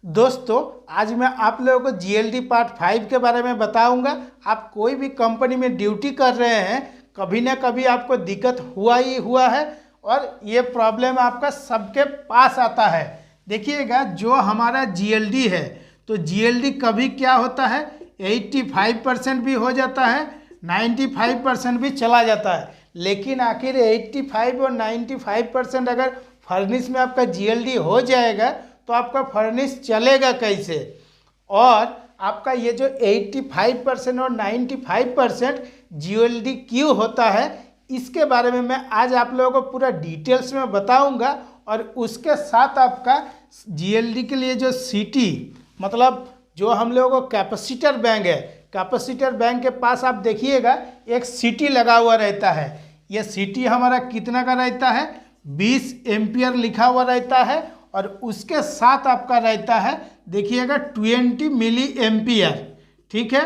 दोस्तों आज मैं आप लोगों को जीएलडी पार्ट 5 के बारे में बताऊंगा। आप कोई भी कंपनी में ड्यूटी कर रहे हैं, कभी ना कभी आपको दिक्कत हुआ ही हुआ है और ये प्रॉब्लम आपका सबके पास आता है। देखिएगा, जो हमारा जीएलडी है तो जीएलडी कभी क्या होता है 85% भी हो जाता है, 95% भी चला जाता है। लेकिन आखिर 85 और 95% अगर फर्नेस में आपका जीएलडी हो जाएगा तो आपका फर्नेस चलेगा कैसे। और आपका ये जो 85% और 95% जीएलडी क्यों होता है, इसके बारे में मैं आज आप लोगों को पूरा डिटेल्स में बताऊंगा। और उसके साथ आपका जीएलडी के लिए जो सीटी मतलब जो हम लोगों को कैपेसिटर बैंक है, कैपेसिटर बैंक के पास आप देखिएगा एक सीटी लगा हुआ रहता है। यह सीटी हमारा कितना का रहता है, 20 एम्पियर लिखा हुआ रहता है। और उसके साथ आपका रहता है देखिएगा 20 मिली एम्पियर। ठीक है,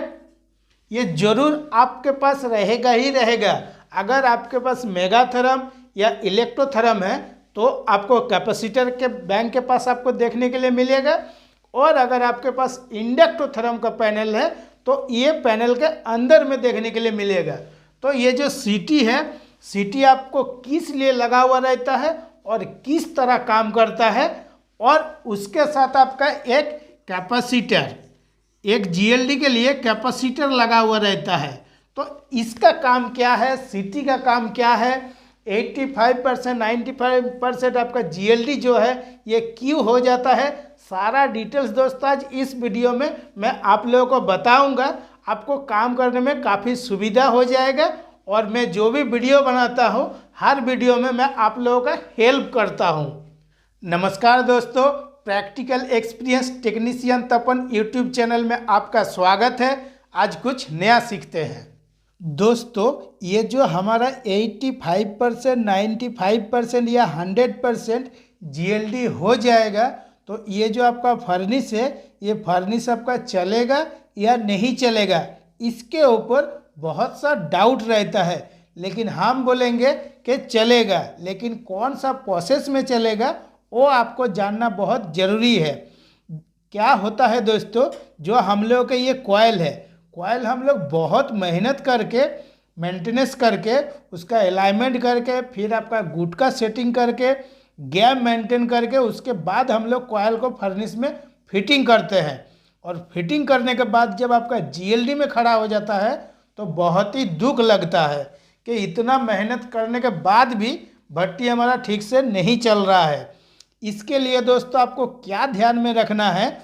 ये जरूर आपके पास रहेगा ही रहेगा। अगर आपके पास मेगाथर्म या इलेक्ट्रोथर्म है तो आपको कैपेसिटर के बैंक के पास आपको देखने के लिए मिलेगा। और अगर आपके पास इंडक्टोथर्म का पैनल है तो ये पैनल के अंदर में देखने के लिए मिलेगा। तो ये जो सीटी है, सीटी आपको किस लिए लगा हुआ रहता है और किस तरह काम करता है, और उसके साथ आपका एक कैपेसिटर, एक जीएलडी के लिए कैपेसिटर लगा हुआ रहता है। तो इसका काम क्या है, सीटी का काम क्या है, 85% 95% आपका जीएलडी जो है ये क्यों हो जाता है, सारा डिटेल्स दोस्तों आज इस वीडियो में मैं आप लोगों को बताऊंगा। आपको काम करने में काफ़ी सुविधा हो जाएगा। और मैं जो भी वीडियो बनाता हूँ हर वीडियो में मैं आप लोगों का हेल्प करता हूँ। नमस्कार दोस्तों, प्रैक्टिकल एक्सपीरियंस टेक्नीशियन तपन यूट्यूब चैनल में आपका स्वागत है। आज कुछ नया सीखते हैं। दोस्तों ये जो हमारा 85% 95% या 100% जीएलडी हो जाएगा तो ये जो आपका फर्नेस है, ये फर्नेस आपका चलेगा या नहीं चलेगा, इसके ऊपर बहुत सा डाउट रहता है। लेकिन हम बोलेंगे कि चलेगा, लेकिन कौन सा प्रोसेस में चलेगा वो आपको जानना बहुत ज़रूरी है। क्या होता है दोस्तों, जो हम लोग के ये कॉइल है, कॉइल हम लोग बहुत मेहनत करके मेंटेनेंस करके उसका अलाइनमेंट करके फिर आपका गुट का सेटिंग करके गैप मेंटेन करके उसके बाद हम लोग कॉइल को फर्नेस में फिटिंग करते हैं। और फिटिंग करने के बाद जब आपका जीएलडी में खड़ा हो जाता है तो बहुत ही दुख लगता है कि इतना मेहनत करने के बाद भी भट्टी हमारा ठीक से नहीं चल रहा है। इसके लिए दोस्तों आपको क्या ध्यान में रखना है,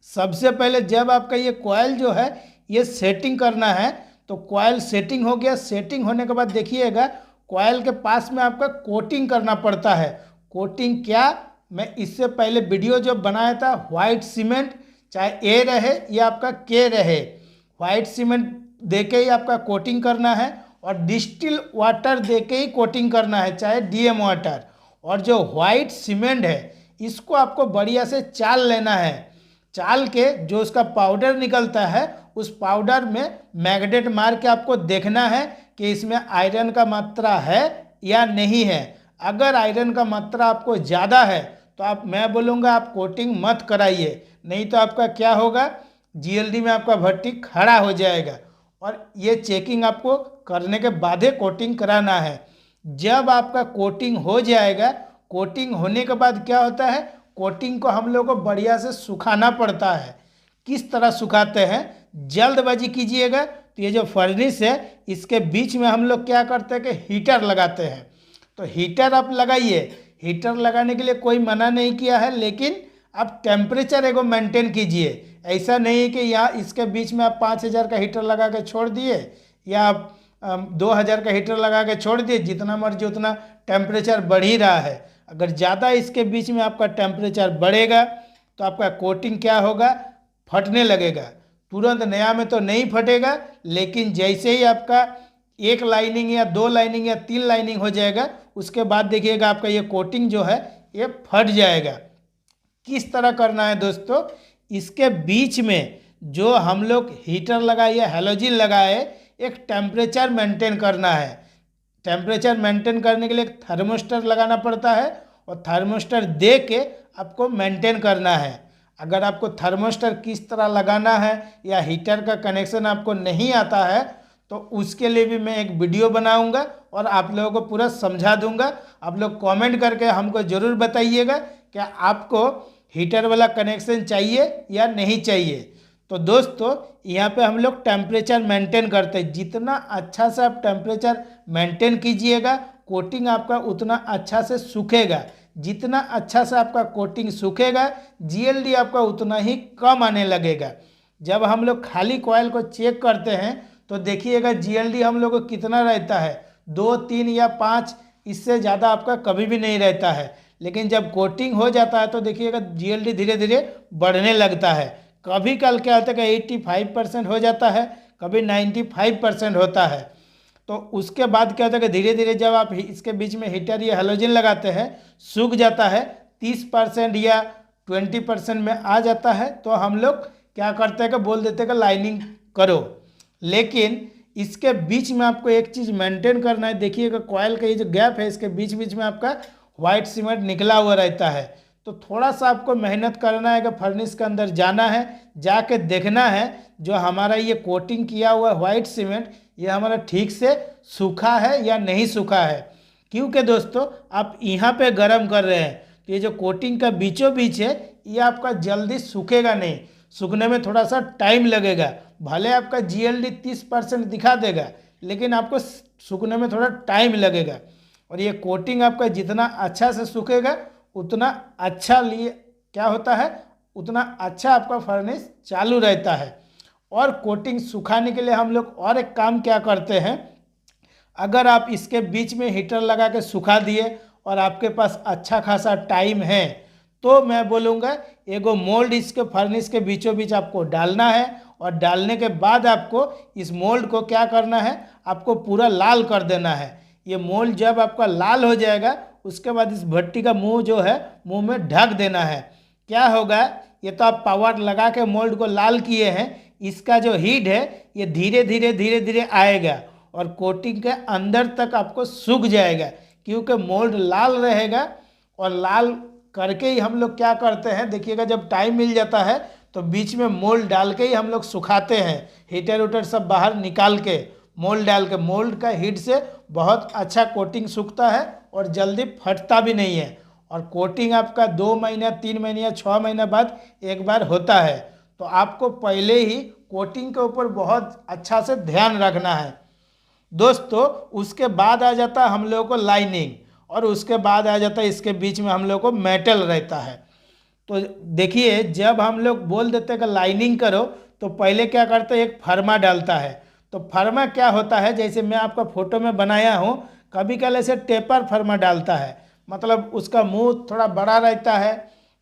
सबसे पहले जब आपका ये कॉइल जो है ये सेटिंग करना है तो कॉइल सेटिंग हो गया। सेटिंग होने के बाद देखिएगा कॉइल के पास में आपका कोटिंग करना पड़ता है। कोटिंग क्या, मैं इससे पहले वीडियो जो बनाया था, वाइट सीमेंट चाहे ए रहे या आपका के रहे, वाइट सीमेंट दे के ही आपका कोटिंग करना है और डिस्टिल वाटर दे के ही कोटिंग करना है, चाहे डीएम वाटर। और जो वाइट सीमेंट है इसको आपको बढ़िया से चाल लेना है। चाल के जो उसका पाउडर निकलता है उस पाउडर में मैग्नेट मार के आपको देखना है कि इसमें आयरन का मात्रा है या नहीं है। अगर आयरन का मात्रा आपको ज़्यादा है तो मैं बोलूँगा आप कोटिंग मत कराइए, नहीं तो आपका क्या होगा, जीएलडी में आपका भट्टी खड़ा हो जाएगा। और ये चेकिंग आपको करने के बाद ही कोटिंग कराना है। जब आपका कोटिंग हो जाएगा, कोटिंग होने के बाद क्या होता है, कोटिंग को हम लोग को बढ़िया से सुखाना पड़ता है। किस तरह सुखाते हैं, जल्दबाजी कीजिएगा तो ये जो फर्नेस है इसके बीच में हम लोग क्या करते हैं कि हीटर लगाते हैं। तो हीटर आप लगाइए, हीटर लगाने के लिए कोई मना नहीं किया है, लेकिन आप टेम्परेचर एगो मेंटेन कीजिए। ऐसा नहीं कि यहाँ इसके बीच में आप 5000 का हीटर लगा के छोड़ दिए या आप 2000 का हीटर लगा के छोड़ दिए, जितना मर्जी उतना टेम्परेचर बढ़ ही रहा है। अगर ज़्यादा इसके बीच में आपका टेम्परेचर बढ़ेगा तो आपका कोटिंग क्या होगा, फटने लगेगा। तुरंत नया में तो नहीं फटेगा, लेकिन जैसे ही आपका एक लाइनिंग या 2 लाइनिंग या 3 लाइनिंग हो जाएगा उसके बाद देखिएगा आपका ये कोटिंग जो है ये फट जाएगा। किस तरह करना है दोस्तों, इसके बीच में जो हम लोग हीटर लगाए या हैलोजन लगाए, एक टेम्परेचर मेंटेन करना है। टेम्परेचर मेंटेन करने के लिए एक थर्मोस्टर लगाना पड़ता है और थर्मोस्टर दे के आपको मेंटेन करना है। अगर आपको थर्मोस्टर किस तरह लगाना है या हीटर का कनेक्शन आपको नहीं आता है तो उसके लिए भी मैं एक वीडियो बनाऊंगा और आप लोगों को पूरा समझा दूंगा। आप लोग कमेंट करके हमको ज़रूर बताइएगा कि आपको हीटर वाला कनेक्शन चाहिए या नहीं चाहिए। तो दोस्तों यहाँ पे हम लोग टेम्परेचर मेंटेन करते हैं। जितना अच्छा से आप टेम्परेचर मेंटेन कीजिएगा कोटिंग आपका उतना अच्छा से सूखेगा। जितना अच्छा से आपका कोटिंग सूखेगा जीएलडी आपका उतना ही कम आने लगेगा। जब हम लोग खाली कॉइल को चेक करते हैं तो देखिएगा जीएलडी हम लोग को कितना रहता है 2, 3 या 5, इससे ज़्यादा आपका कभी भी नहीं रहता है। लेकिन जब कोटिंग हो जाता है तो देखिएगा जीएलडी धीरे धीरे बढ़ने लगता है। कभी कल क्या होता है कि 85% हो जाता है, कभी 95% होता है। तो उसके बाद क्या होता है कि धीरे धीरे जब आप इसके बीच में हीटर या हेलोजन लगाते हैं सूख जाता है, 30% या 20% में आ जाता है तो हम लोग क्या करते हैं कि बोल देते हैं कि लाइनिंग करो। लेकिन इसके बीच में आपको एक चीज़ मेंटेन करना है। देखिएगा कॉइल का ये जो गैप है इसके बीच बीच में आपका वाइट सीमेंट निकला हुआ रहता है। तो थोड़ा सा आपको मेहनत करना है कि फर्नेस के अंदर जाना है, जाके देखना है जो हमारा ये कोटिंग किया हुआ वाइट सीमेंट ये हमारा ठीक से सूखा है या नहीं सूखा है। क्योंकि दोस्तों आप यहाँ पे गर्म कर रहे हैं तो ये जो कोटिंग का बीचों बीच है ये आपका जल्दी सूखेगा नहीं, सूखने में थोड़ा सा टाइम लगेगा। भले आपका जीएलडी 30% दिखा देगा लेकिन आपको सूखने में थोड़ा टाइम लगेगा। और ये कोटिंग आपका जितना अच्छा से सूखेगा उतना अच्छा लिए क्या होता है उतना अच्छा आपका फर्नेस चालू रहता है। और कोटिंग सुखाने के लिए हम लोग और एक काम क्या करते हैं, अगर आप इसके बीच में हीटर लगा के सुखा दिए और आपके पास अच्छा खासा टाइम है तो मैं बोलूँगा एगो मोल्ड इसके फर्नेस के बीचों बीच आपको डालना है। और डालने के बाद आपको इस मोल्ड को क्या करना है, आपको पूरा लाल कर देना है। ये मोल्ड जब आपका लाल हो जाएगा उसके बाद इस भट्टी का मुंह जो है मुंह में ढक देना है। क्या होगा, ये तो आप पावर लगा के मोल्ड को लाल किए हैं, इसका जो हीट है ये धीरे धीरे आएगा और कोटिंग के अंदर तक आपको सूख जाएगा। क्योंकि मोल्ड लाल रहेगा और लाल करके ही हम लोग क्या करते हैं, देखिएगा जब टाइम मिल जाता है तो बीच में मोल्ड डाल के ही हम लोग सुखाते हैं। हीटर उटर सब बाहर निकाल के मोल्ड डाल के, मोल्ड का हीट से बहुत अच्छा कोटिंग सूखता है और जल्दी फटता भी नहीं है। और कोटिंग आपका 2 महीना 3 महीने या 6 महीना बाद एक बार होता है। तो आपको पहले ही कोटिंग के ऊपर बहुत अच्छा से ध्यान रखना है दोस्तों। उसके बाद आ जाता है हम लोगों को लाइनिंग और उसके बाद आ जाता है इसके बीच में हम लोगों को मेटल रहता है। तो देखिए जब हम लोग बोल देते हैं कि लाइनिंग करो तो पहले क्या करते हैं एक फर्मा डालता है। तो फर्मा क्या होता है, जैसे मैं आपका फोटो में बनाया हूँ, कभी कल ऐसे टेपर फर्मा डालता है, मतलब उसका मुंह थोड़ा बड़ा रहता है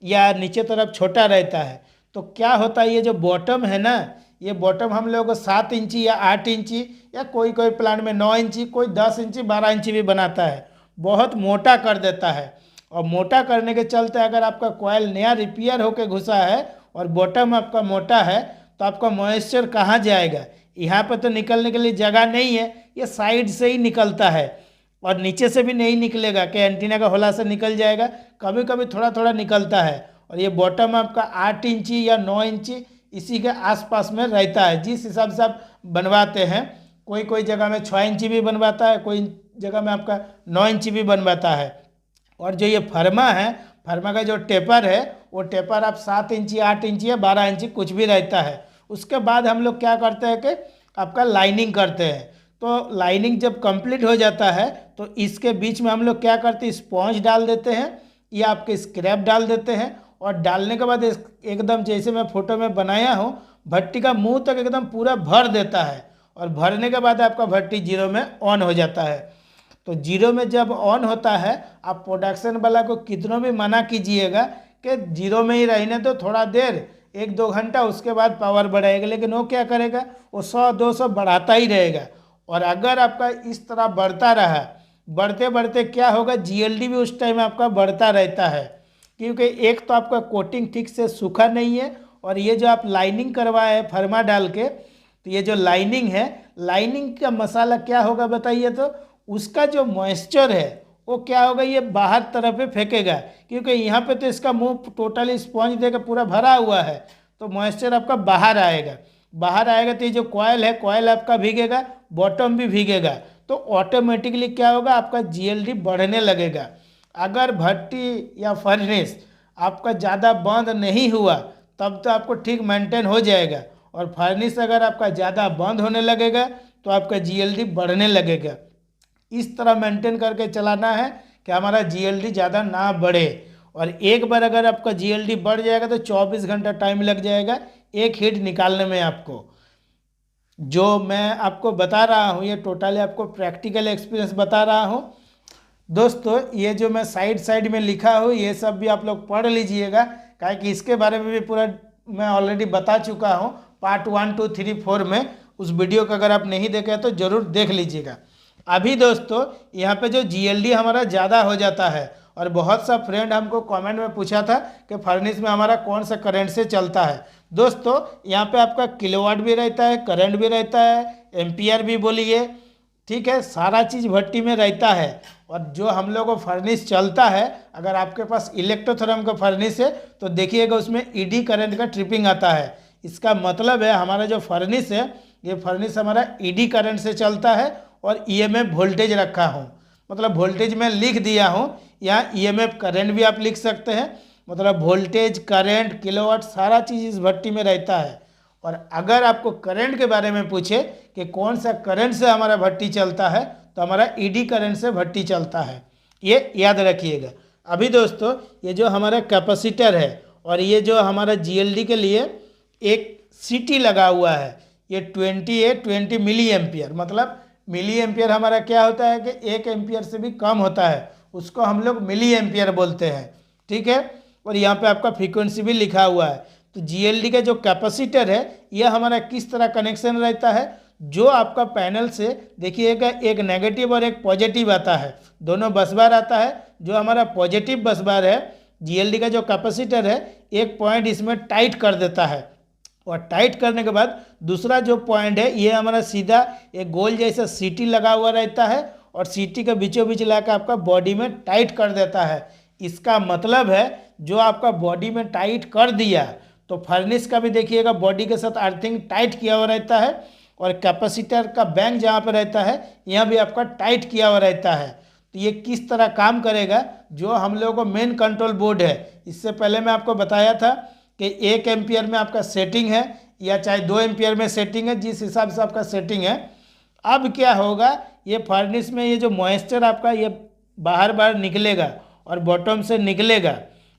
या नीचे तरफ छोटा रहता है। तो क्या होता है ये जो बॉटम है ना, ये बॉटम हम लोगों को 7 इंची या 8 इंची या कोई प्लांट में 9 इंची, कोई 10 इंची 12 इंची भी बनाता है, बहुत मोटा कर देता है। और मोटा करने के चलते अगर आपका कॉइल नया रिपेयर होके घुसा है और बॉटम आपका मोटा है तो आपका मॉइस्चर कहाँ जाएगा, यहाँ पर तो निकलने के लिए जगह नहीं है, ये साइड से ही निकलता है और नीचे से भी नहीं निकलेगा कि एंटीना का होला से निकल जाएगा, कभी कभी थोड़ा थोड़ा निकलता है। और ये बॉटम आपका 8 इंची या 9 इंची इसी के आसपास में रहता है, जिस हिसाब से आप बनवाते हैं। कोई जगह में 6 इंची भी बनवाता है, कोई जगह में आपका 9 इंची भी बनवाता है। और जो ये फर्मा है, फर्मा का जो टेपर है वो टेपर आप 7 इंची 8 इंची या 12 इंची कुछ भी रहता है। उसके बाद हम लोग क्या करते हैं कि आपका लाइनिंग करते हैं। तो लाइनिंग जब कंप्लीट हो जाता है तो इसके बीच में हम लोग क्या करते हैं, स्पॉन्ज डाल देते हैं या आपके स्क्रैप डाल देते हैं। और डालने के बाद एकदम जैसे मैं फोटो में बनाया हूँ भट्टी का मुंह तक एकदम पूरा भर देता है और भरने के बाद आपका भट्टी 0 में ऑन हो जाता है। तो 0 में जब ऑन होता है आप प्रोडक्शन वाला को कितनों भी मना कीजिएगा कि 0 में ही रहने तो थोड़ा देर 1-2 घंटा, उसके बाद पावर बढ़ाएगा, लेकिन वो क्या करेगा, वो 100-200 बढ़ाता ही रहेगा। और अगर आपका इस तरह बढ़ता रहा, बढ़ते बढ़ते क्या होगा, जीएलडी भी उस टाइम आपका बढ़ता रहता है। क्योंकि एक तो आपका कोटिंग ठीक से सूखा नहीं है और ये जो आप लाइनिंग करवाए हैं फर्मा डाल के, तो ये जो लाइनिंग है, लाइनिंग का मसाला क्या होगा बताइए, तो उसका जो मॉइस्चर है वो क्या होगा, ये बाहर तरफ पे फेंकेगा, क्योंकि यहाँ पे तो इसका मुंह टोटली स्पॉन्ज देकर पूरा भरा हुआ है, तो मॉइस्चर आपका बाहर आएगा। बाहर आएगा तो ये जो कॉयल है, कॉयल आपका भीगेगा, बॉटम भी भीगेगा, तो ऑटोमेटिकली क्या होगा, आपका जीएलडी बढ़ने लगेगा। अगर भट्टी या फर्नेस आपका ज़्यादा बंद नहीं हुआ तब तो आपको ठीक मेंटेन हो जाएगा, और फर्नेस अगर आपका ज़्यादा बंद होने लगेगा तो आपका जीएलडी बढ़ने लगेगा। इस तरह मेंटेन करके चलाना है कि हमारा जीएलडी ज़्यादा ना बढ़े। और एक बार अगर आपका जीएलडी बढ़ जाएगा तो 24 घंटा टाइम लग जाएगा एक हीट निकालने में आपको। जो मैं आपको बता रहा हूँ ये टोटली आपको प्रैक्टिकल एक्सपीरियंस बता रहा हूँ। दोस्तों ये जो मैं साइड में लिखा हूँ ये सब भी आप लोग पढ़ लीजिएगा, काहे कि इसके बारे में भी पूरा मैं ऑलरेडी बता चुका हूँ पार्ट 1, 2, 3, 4 में। उस वीडियो को अगर आप नहीं देखे तो ज़रूर देख लीजिएगा। अभी दोस्तों यहाँ पे जो जीएलडी हमारा ज़्यादा हो जाता है, और बहुत सा फ्रेंड हमको कमेंट में पूछा था कि फर्नेस में हमारा कौन सा करंट से चलता है। दोस्तों यहाँ पे आपका किलोवाट भी रहता है, करंट भी रहता है, एम्पियर भी बोलिए, ठीक है, सारा चीज़ भट्टी में रहता है। और जो हम लोग को फर्नेस चलता है, अगर आपके पास इलेक्ट्रोथर्म का फर्नेस है तो देखिएगा उसमें ईडी करंट का ट्रिपिंग आता है। इसका मतलब है हमारा जो फर्नेस है ये फर्नेस हमारा ईडी करंट से चलता है, और ईएमएफ वोल्टेज रखा हूँ, मतलब वोल्टेज में लिख दिया हूँ, यहाँ ईएमएफ करंट भी आप लिख सकते हैं, मतलब वोल्टेज, करंट, किलोवाट सारा चीज़ इस भट्टी में रहता है। और अगर आपको करंट के बारे में पूछे कि कौन सा करंट से हमारा भट्टी चलता है, तो हमारा ईडी करंट से भट्टी चलता है, ये याद रखिएगा। अभी दोस्तों ये जो हमारा कैपेसिटर है और ये जो हमारा जीएलडी के लिए एक सीटी लगा हुआ है, ये 20 मिली एम्पियर, मतलब मिली एम्पियर हमारा क्या होता है कि 1 एम्पियर से भी कम होता है, उसको हम लोग मिली एम्पियर बोलते हैं, ठीक है। और यहाँ पे आपका फ्रीक्वेंसी भी लिखा हुआ है। तो जीएलडी का जो कैपेसिटर है यह हमारा किस तरह कनेक्शन रहता है, जो आपका पैनल से देखिएगा एक नेगेटिव और एक पॉजिटिव आता है, दोनों बस बार आता है। जो हमारा पॉजिटिव बस बार है जीएलडी का जो कैपेसिटर है, एक पॉइंट इसमें टाइट कर देता है, और टाइट करने के बाद दूसरा जो पॉइंट है ये हमारा सीधा एक गोल जैसा सीटी लगा हुआ रहता है, और सीटी के बीचों बीच लाकर आपका बॉडी में टाइट कर देता है। इसका मतलब है जो आपका बॉडी में टाइट कर दिया, तो फर्नेस का भी देखिएगा बॉडी के साथ अर्थिंग टाइट किया हुआ रहता है, और कैपेसिटर का बैंक जहाँ पर रहता है यहाँ भी आपका टाइट किया हुआ रहता है। तो ये किस तरह काम करेगा, जो हम लोगों को मेन कंट्रोल बोर्ड है, इससे पहले मैं आपको बताया था कि 1 एम्पियर में आपका सेटिंग है या चाहे 2 एम्पियर में सेटिंग है, जिस हिसाब से आपका सेटिंग है। अब क्या होगा, ये फर्नेस में ये जो मॉइस्चर आपका ये बाहर निकलेगा और बॉटम से निकलेगा।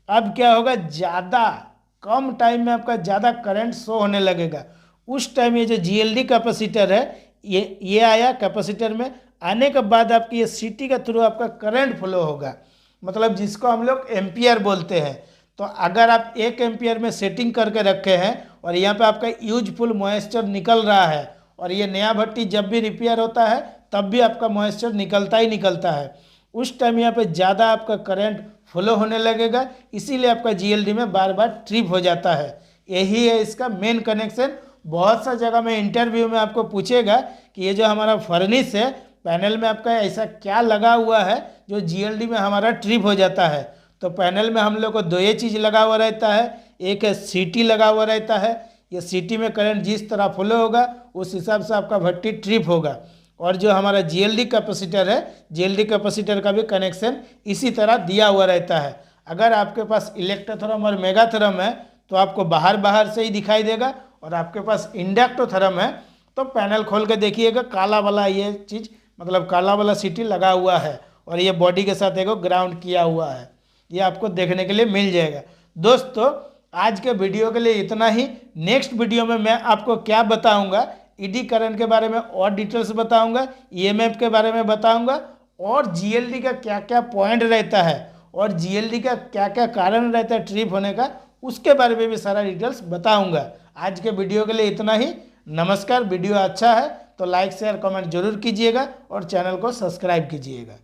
अब क्या होगा, ज़्यादा कम टाइम में आपका ज़्यादा करंट शो होने लगेगा। उस टाइम ये जो जीएलडी कैपेसिटर है ये आया, कैपेसिटर में आने के बाद आपकी ये सीटी के थ्रू आपका करंट फ्लो होगा, मतलब जिसको हम लोग एम्पियर बोलते हैं। तो अगर आप 1 एम्पियर में सेटिंग करके रखे हैं और यहाँ पे आपका यूजफुल मॉइस्चर निकल रहा है, और ये नया भट्टी जब भी रिपेयर होता है तब भी आपका मॉइस्चर निकलता ही निकलता है, उस टाइम यहाँ पे ज़्यादा आपका करंट फ्लो होने लगेगा, इसीलिए आपका जीएलडी में बार बार ट्रिप हो जाता है। यही है इसका मेन कनेक्शन। बहुत सा जगह में इंटरव्यू में आपको पूछेगा कि ये जो हमारा फर्नेस है पैनल में आपका ऐसा क्या लगा हुआ है जो जीएलडी में हमारा ट्रिप हो जाता है। तो पैनल में हम लोग को 2 चीज़ लगा हुआ रहता है, एक है सीटी लगा हुआ रहता है, ये सीटी में करंट जिस तरह फ्लो होगा उस हिसाब से आपका भट्टी ट्रिप होगा। और जो हमारा जीएलडी कैपेसिटर है, जीएलडी कैपेसिटर का भी कनेक्शन इसी तरह दिया हुआ रहता है। अगर आपके पास इलेक्ट्रोथर्म और मेगाथर्म है तो आपको बाहर से ही दिखाई देगा, और आपके पास इंडक्टोथर्म है तो पैनल खोल के देखिएगा काला वाला ये चीज़, मतलब काला वाला सीटी लगा हुआ है, और ये बॉडी के साथ एक ग्राउंड किया हुआ है, ये आपको देखने के लिए मिल जाएगा। दोस्तों आज के वीडियो के लिए इतना ही। नेक्स्ट वीडियो में मैं आपको क्या बताऊंगा, ईडी करंट के बारे में और डिटेल्स बताऊंगा, ईएमएफ के बारे में बताऊंगा, और जीएलडी का क्या क्या पॉइंट रहता है और जीएलडी का क्या क्या कारण रहता है ट्रिप होने का, उसके बारे में भी सारा डिटेल्स बताऊंगा। आज के वीडियो के लिए इतना ही। नमस्कार। वीडियो अच्छा है तो लाइक शेयर कमेंट जरूर कीजिएगा और चैनल को सब्सक्राइब कीजिएगा।